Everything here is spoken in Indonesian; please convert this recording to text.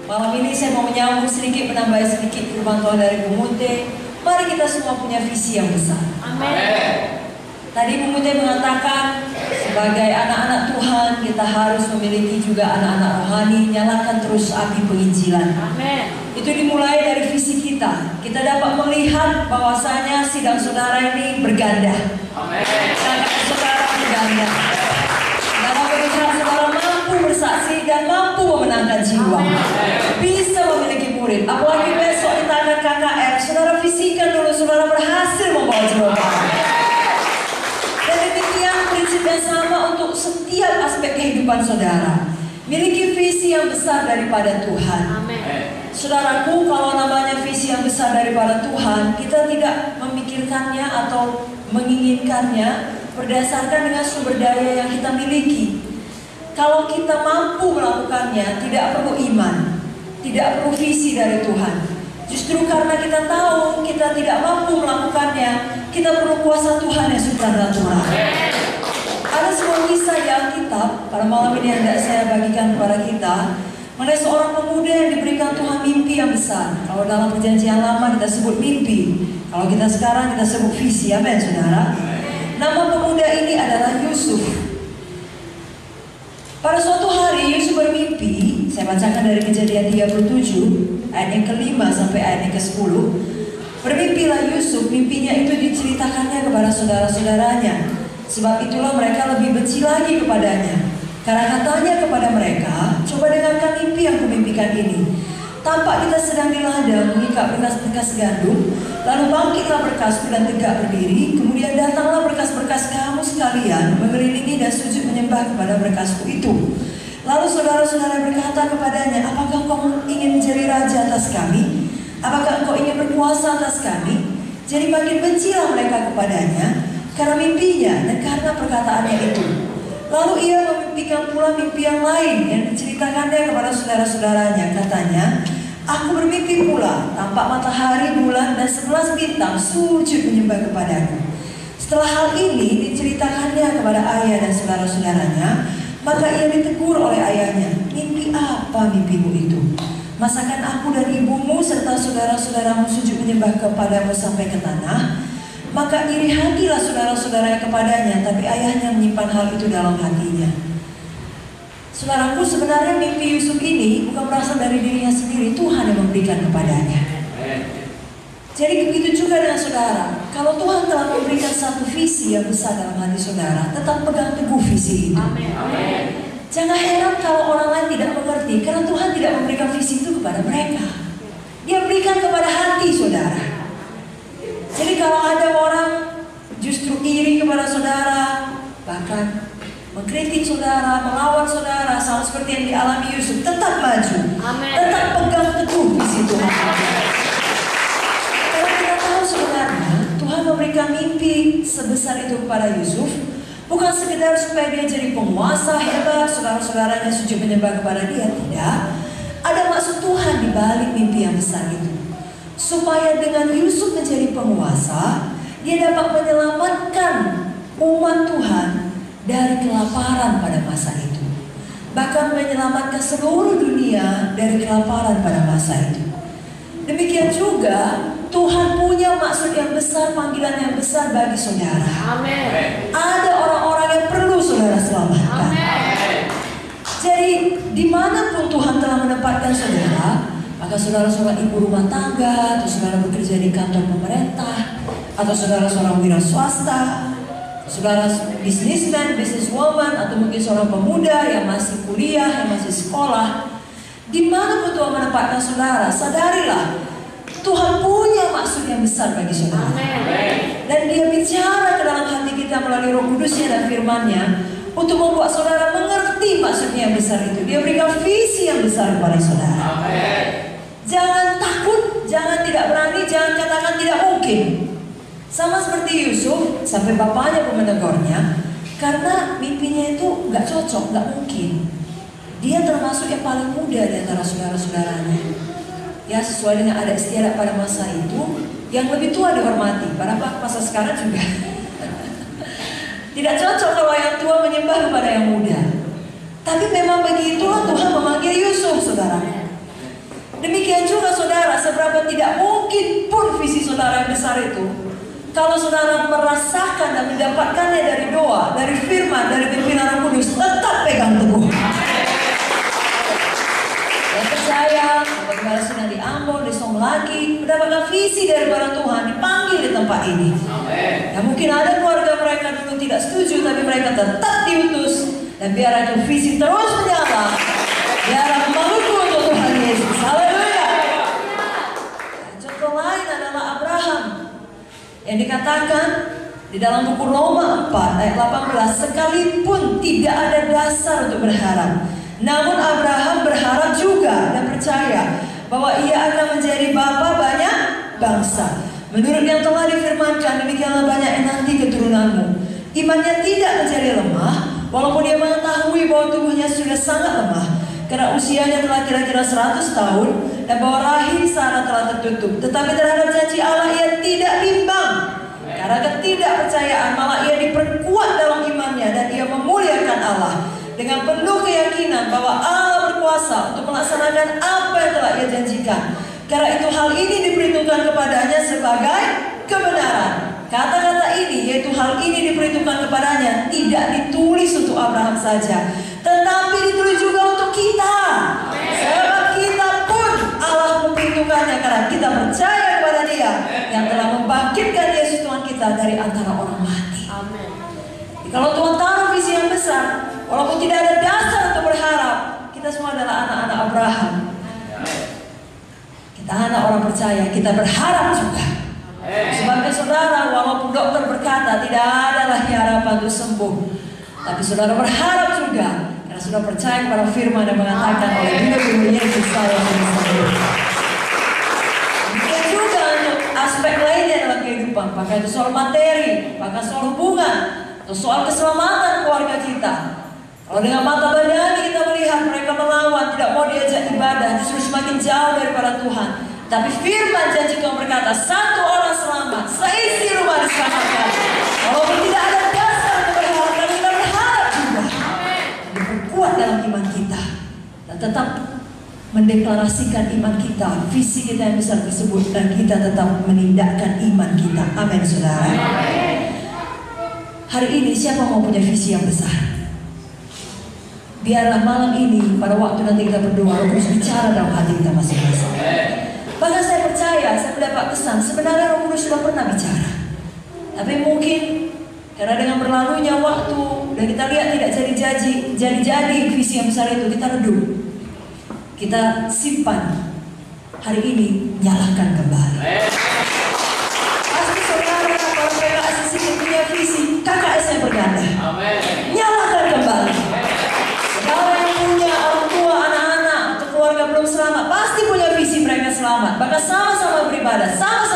Malam ini saya mau menyambung sedikit, menambah sedikit firman Tuhan dari Bu Mute. Mari kita semua punya visi yang besar. Amin. Tadi Bu Mute mengatakan sebagai anak-anak Tuhan kita harus memiliki juga anak-anak rohani. Nyalakan terus api penginjilan. Amin. Itu dimulai dari visi kita. Kita dapat melihat bahwasanya sidang saudara ini berganda. Amin. Sidang saudara berganda. Dan melihat saudara mampu bersaksi dan mampu memenangkan jiwa. Bisa memiliki murid. Apalagi besok kita akan KKR. Saudara visikan dulu saudara berhasil membawa jiwa. Dan demikian prinsipnya sama untuk setiap aspek kehidupan saudara. Miliki visi yang besar daripada Tuhan. Amin. Saudaraku, kalau namanya visi yang besar daripada Tuhan, kita tidak memikirkannya atau menginginkannya berdasarkan dengan sumber daya yang kita miliki. Kalau kita mampu melakukannya, tidak perlu iman, tidak perlu visi dari Tuhan. Justru karena kita tahu kita tidak mampu melakukannya, kita perlu kuasa Tuhan yang supranatural. Ada sebuah kisah di Alkitab pada malam ini yang tidak saya bagikan kepada kita, mengenai seorang pemuda yang diberikan Tuhan mimpi yang besar. Kalau dalam perjanjian lama kita sebut mimpi, kalau kita sekarang kita sebut visi. Amin, saudara. Nama pemuda ini adalah Yusuf. Pada suatu hari Yusuf bermimpi. Saya bacakan dari Kejadian 37 ayat yang ke-5 sampai ayat yang ke-10. Bermimpilah Yusuf, mimpinya itu diceritakannya kepada saudara-saudaranya. Sebab itulah mereka lebih benci lagi kepadanya. Karena katanya kepada mereka, coba dengarkan mimpi yang kumimpikan ini. Tampak kita sedang di ladang mengikat berkas-berkas gandum, lalu bangkitlah berkasku dan tegak berdiri. Kemudian datanglah berkas-berkas kamu sekalian mengelilingi dan sujud menyembah kepada berkasku itu. Lalu saudara-saudara berkata kepadanya, apakah kau ingin menjadi raja atas kami? Apakah engkau ingin berkuasa atas kami? Jadi makin bencilah mereka kepadanya karena mimpinya dan karena perkataannya itu. Lalu ia memimpikan pula mimpi yang lain yang diceritakannya kepada saudara-saudaranya. Katanya, aku bermimpi pula, tampak matahari, bulan, dan 11 bintang sujud menyembah kepadaku. Setelah hal ini diceritakannya kepada ayah dan saudara-saudaranya, maka ia ditegur oleh ayahnya. Mimpi apa mimpimu itu? Masakan aku dan ibumu serta saudara-saudaramu sujud menyembah kepadamu sampai ke tanah? Maka iri hatilah saudara-saudaranya kepadanya, tapi ayahnya menyimpan hal itu dalam hatinya. Saudaraku, sebenarnya mimpi Yusuf ini bukan berasal dari dirinya sendiri, Tuhan yang memberikan kepadanya. Jadi begitu juga dengan saudara. Kalau Tuhan telah memberikan satu visi yang besar dalam hati saudara, tetap pegang teguh visi itu. Jangan heran kalau orang lain tidak mengerti, karena Tuhan tidak memberikan visi itu kepada mereka. Dia berikan kepada hati saudara. Jadi kalau ada orang justru iri kepada saudara, bahkan mengkritik saudara, melawan saudara, sama seperti yang dialami Yusuf, tetap maju. Amen. Tetap pegang teguh visi Tuhan. Karena kita tahu sebenarnya Tuhan memberikan mimpi sebesar itu kepada Yusuf, bukan sekedar supaya dia jadi penguasa hebat, saudara-saudaranya sujud menyembah kepada dia, tidak. Ada maksud Tuhan di balik mimpi yang besar itu. Supaya dengan Yusuf menjadi penguasa, dia dapat menyelamatkan umat Tuhan dari kelaparan pada masa itu. Bahkan menyelamatkan seluruh dunia dari kelaparan pada masa itu. Demikian juga Tuhan punya maksud yang besar, panggilan yang besar bagi saudara. Amin. Ada orang-orang yang perlu saudara selamatkan. Amin. Jadi dimanapun Tuhan telah menempatkan saudara, maka saudara seorang ibu rumah tangga, atau saudara bekerja di kantor pemerintah, atau saudara seorang wira swasta, saudara bisnisman, businesswoman, atau mungkin seorang pemuda yang masih kuliah, yang masih sekolah, dimanapun Tuhan menempatkan saudara, sadarilah Tuhan punya maksud yang besar bagi saudara. Amen. Dan dia bicara ke dalam hati kita melalui Roh Kudusnya dan firman-Nya untuk membuat saudara mengerti maksudnya yang besar itu. Dia berikan visi yang besar kepada saudara. Amen. Jangan takut, jangan tidak berani, jangan katakan tidak mungkin. Sama seperti Yusuf, sampai bapaknya pun menegurnya, karena mimpinya itu gak cocok, gak mungkin. Dia termasuk yang paling muda di antara saudara-saudaranya. Ya, sesuai dengan adat istiadat pada masa itu, yang lebih tua dihormati. Pada masa sekarang juga tidak cocok kalau yang tua menyembah kepada yang muda. Tapi memang begitulah Tuhan memanggil Yusuf, saudara. Demikian juga saudara, seberapa tidak mungkin pun visi saudara yang besar itu, kalau saudara merasakan dan mendapatkannya dari doa, dari firman, dari pimpinan Roh Kudus, tetap pegang teguh. Dan percaya, bagaimana sudah di Ambon, di Song lagi, mendapatkan visi dari para Tuhan, dipanggil di tempat ini. Ya mungkin ada keluarga mereka dulu tidak setuju, tapi mereka tetap diutus. Dan biar itu visi terus menyala, biar mengukur untuk Tuhan Yesus. Haleluya. Contoh lain adalah Abraham, yang dikatakan di dalam buku Roma 4 ayat 18, sekalipun tidak ada dasar untuk berharap, namun Abraham berharap juga dan percaya bahwa ia akan menjadi bapa banyak bangsa. Menurut yang telah difirmankan, demikianlah banyak nanti keturunanmu. Imannya tidak menjadi lemah, walaupun dia mengetahui bahwa tubuhnya sudah sangat lemah, karena usianya telah kira-kira 100 tahun, dan bahwa rahim Sarah telah tertutup. Tetapi terhadap janji Allah ia tidak bimbang. Karena ketidakpercayaan, malah ia diperkuat dalam imannya, dan ia memuliakan Allah dengan penuh keyakinan bahwa Allah berkuasa untuk melaksanakan apa yang telah ia janjikan. Karena itu hal ini diperhitungkan kepadanya sebagai kebenaran. Kata-kata ini, yaitu hal ini diperhitungkan kepadanya, tidak ditulis untuk Abraham saja, tetapi ditulis juga untuk kita. Sebab kita pun Allah memperhitungkannya karena kita percaya kepada Dia yang telah membangkitkan Yesus Tuhan kita dari antara orang mati. Amin. Kalau Tuhan taruh visi yang besar, walaupun tidak ada dasar untuk berharap, kita semua adalah anak-anak Abraham. Kita anak orang percaya, kita berharap juga. Sebabnya saudara, walaupun dokter berkata tidak ada lagi harapan untuk sembuh, tapi saudara berharap juga, karena sudah percaya kepada firman yang mengatakan oleh Dia Yesus saya sembuh. Demikian juga untuk aspek lainnya dalam kehidupan, apakah itu soal materi, apakah soal hubungan, atau soal keselamatan keluarga kita. Kalau dengan mata badani kita melihat mereka melawan, tidak mau diajak ibadah, justru semakin jauh daripada Tuhan. Tapi firman janji Tuhan berkata, satu orang selamat, seisi rumah diselamatkan. Walaupun tidak ada dasar untuk berharap, tapi kita berharap juga. Diperkuat dalam iman kita, dan tetap mendeklarasikan iman kita, visi kita yang besar tersebut, dan kita tetap menindakkan iman kita. Amin, saudara. Hari ini siapa mau punya visi yang besar? Biarlah malam ini, pada waktu nanti kita berdoa, Roh Kudus bicara dalam hati kita masing-masing. Bahkan saya percaya, saya mendapat kesan, sebenarnya Roh Kudus sudah pernah bicara. Tapi mungkin karena dengan berlalunya waktu dan kita lihat tidak jadi visi yang besar itu, kita redum, kita simpan. Hari ini nyalakan kembali. Pasti saudara, kalau PKS di sini punya visi, KKS yang berganda. Nyalakan kembali. Saudara yang punya orang tua, anak-anak, atau keluarga belum selamat, pasti punya visi mereka selamat. Bahkan sama-sama beribadah, sama